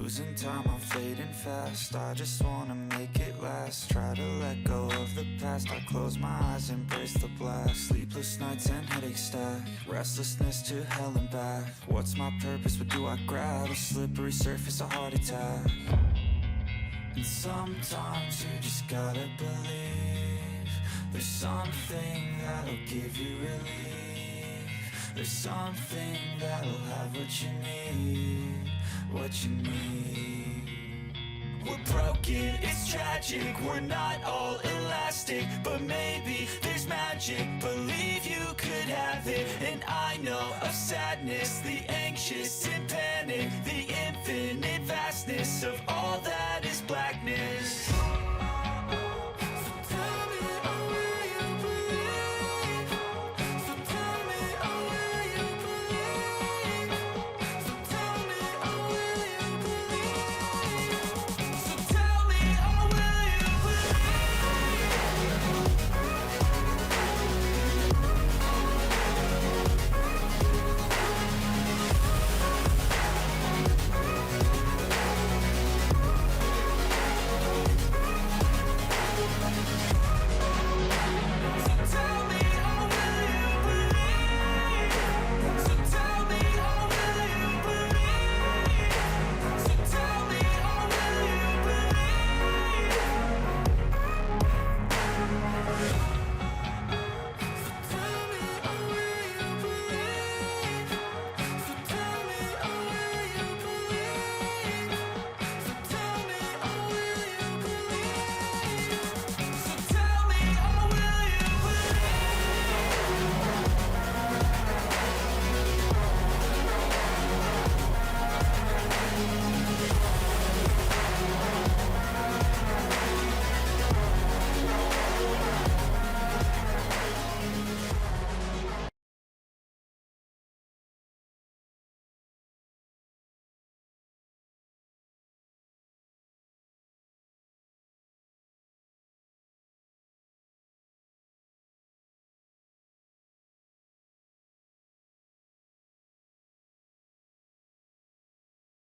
Losing time, I'm fading fast. I just wanna make it last. Try to let go of the past. I close my eyes, embrace the blast. Sleepless nights and headache stack. Restlessness to hell and back. What's my purpose? What do I grab? A slippery surface, a heart attack. And sometimes you just gotta believe there's something that'll give you relief. There's something that'll have what you need. What you need. We're broken, it's tragic. We're not all elastic, but maybe there's magic. Believe you could have it, and I know